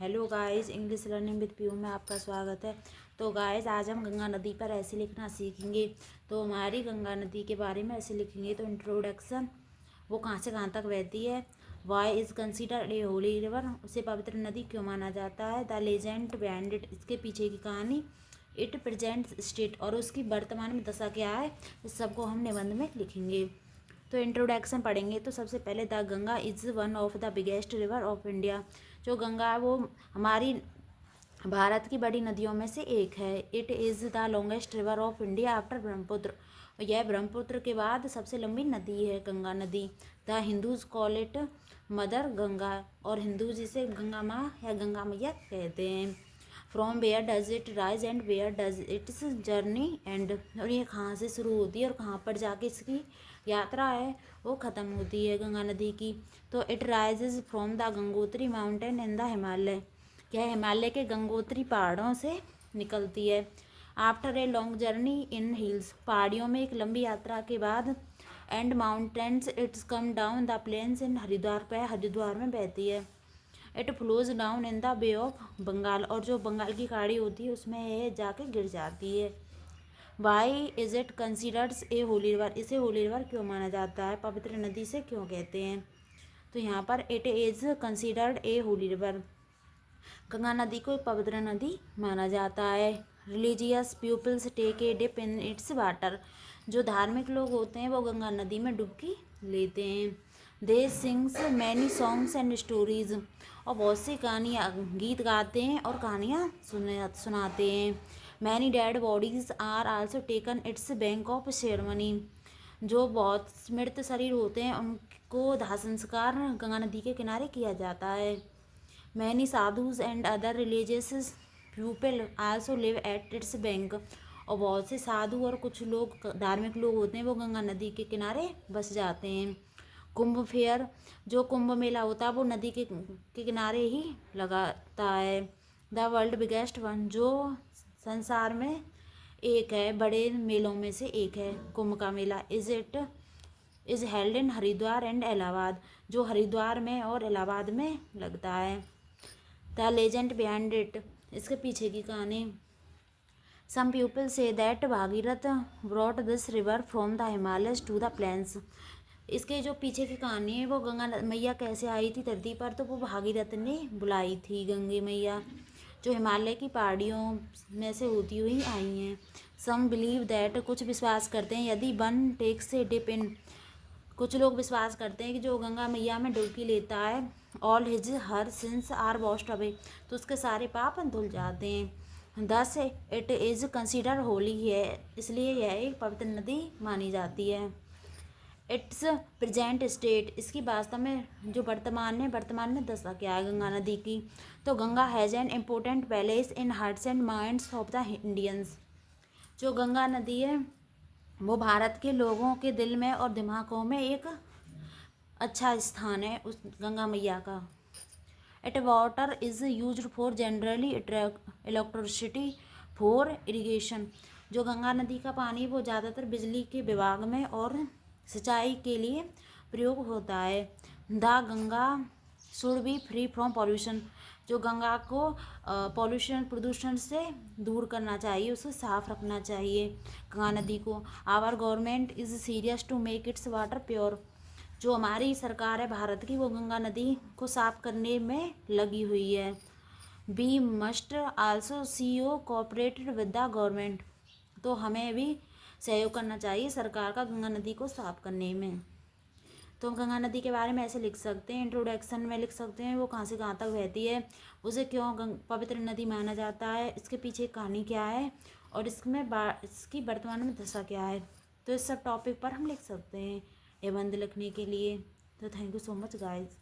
Hello guys, English learning with Piyu में आपका स्वागत है। तो गाइस, आज हम गंगा नदी पर ऐसे लिखना सीखेंगे। तो हमारी गंगा नदी के बारे में ऐसे लिखेंगे। तो इंट्रोडक्शन, वो कहाँ से कहाँ तक बहती है। Why is considered a holy river, उसे पवित्र नदी क्यों माना जाता है। द लेजेंड बिहाइंड इट, इसके पीछे की कहानी। इट प्रेजेंट स्टेट, और उसकी वर्तमान में दशा क्या है। इस सबको हम निबंध में लिखेंगे। तो इंट्रोडक्शन पढ़ेंगे। तो सबसे पहले, the Ganga is one of the biggest river of India. जो गंगा है वो हमारी भारत की बड़ी नदियों में से एक है। It is the longest river of India after Brahmaputra, यह ब्रह्मपुत्र के बाद सबसे लंबी नदी है गंगा नदी। The Hindus call it mother Ganga, और हिंदू जिसे गंगा माँ या गंगा मैया कहते हैं। From where does it rise and where does its journey end, और ये कहाँ से शुरू होती है और कहाँ पर जाके इसकी यात्रा है वो ख़त्म होती है गंगा नदी की। तो it rises from the Gangotri mountain in the Himalaya, यह हिमालय के गंगोत्री पहाड़ों से निकलती है। After a long journey in hills, पहाड़ियों में एक लंबी यात्रा के बाद, and mountains its come down the plains in Haridwar पे, हरिद्वार में बहती है। It flows down in the bay of Bengal, और जो बंगाल की खाड़ी होती है उसमें ये जाके गिर जाती है। Why is it considers a holy river, इसे होली रिवर क्यों माना जाता है, पवित्र नदी से क्यों कहते हैं। तो यहाँ पर it is considered a holy river, Ganga नदी को एक पवित्र नदी माना जाता है। Religious peoples take a dip in its water, जो धार्मिक लोग होते हैं वो गंगा नदी में डुबकी लेते हैं। They sings many songs and stories, और बहुत सी कहानियाँ गीत गाते हैं और कहानियाँ सुनाते हैं। Many dead bodies are also taken its bank of ceremony, जो बहुत मृत शरीर होते हैं उनको दाह संस्कार गंगा नदी के किनारे किया जाता है। Many sadhus and other religious people also live at its bank, और बहुत से साधु और कुछ लोग धार्मिक लोग होते हैं वो गंगा नदी के किनारे बस जाते हैं। कुंभ फेयर, जो कुंभ मेला होता है वो नदी के किनारे ही लगाता है। द वर्ल्ड बिगेस्ट वन, जो संसार में एक है, बड़े मेलों में से एक है कुंभ का मेला। Is held in Haridwar and Allahabad, जो हरिद्वार में और इलाहाबाद में लगता है। द लेजेंड बिहाइंड इट, इसके पीछे की कहानी। Some people say that Bhagirath brought this river from the Himalayas to the plains, इसके जो पीछे की कहानी है वो गंगा मैया कैसे आई थी धरती पर, तो वो भागीरथ ने बुलाई थी गंगे मैया, जो हिमालय की पहाड़ियों में से होती हुई आई हैं। सम बिलीव दैट, कुछ विश्वास करते हैं, यदि one takes a dip in, कुछ लोग विश्वास करते हैं कि जो गंगा मैया में डुबकी लेता है, all his her sins are washed away, तो उसके सारे पाप धुल जाते हैं। Thus it is consider Holi है, इसलिए यह एक पवित्र नदी मानी जाती है। इट्स प्रेजेंट स्टेट, इसकी वास्तव में जो वर्तमान में दशा क्या है गंगा नदी की। तो Ganga has an important place in hearts and minds of the Indians, जो गंगा नदी है वो भारत के लोगों के दिल में और दिमागों में एक अच्छा स्थान है उस गंगा मैया का। It water is used for generally electricity for irrigation, जो गंगा नदी का पानी वो ज़्यादातर बिजली के विभाग में और सिंचाई के लिए प्रयोग होता है। The Ganga should be free from pollution, जो गंगा को प्रदूषण से दूर करना चाहिए, उसे साफ रखना चाहिए गंगा नदी को। Our government is serious to make its water pure, जो हमारी सरकार है भारत की वो गंगा नदी को साफ करने में लगी हुई है। We must also co cooperated with the government, तो हमें भी सहयोग करना चाहिए सरकार का गंगा नदी को साफ करने में। तो हम गंगा नदी के बारे में ऐसे लिख सकते हैं, इंट्रोडक्शन में लिख सकते हैं वो कहाँ से कहाँ तक बहती है, उसे क्यों पवित्र नदी माना जाता है, इसके पीछे कहानी क्या है, और इसकी वर्तमान में दशा क्या है। तो इस सब टॉपिक पर हम लिख सकते हैं निबंध लिखने के लिए। तो thank you so much guys.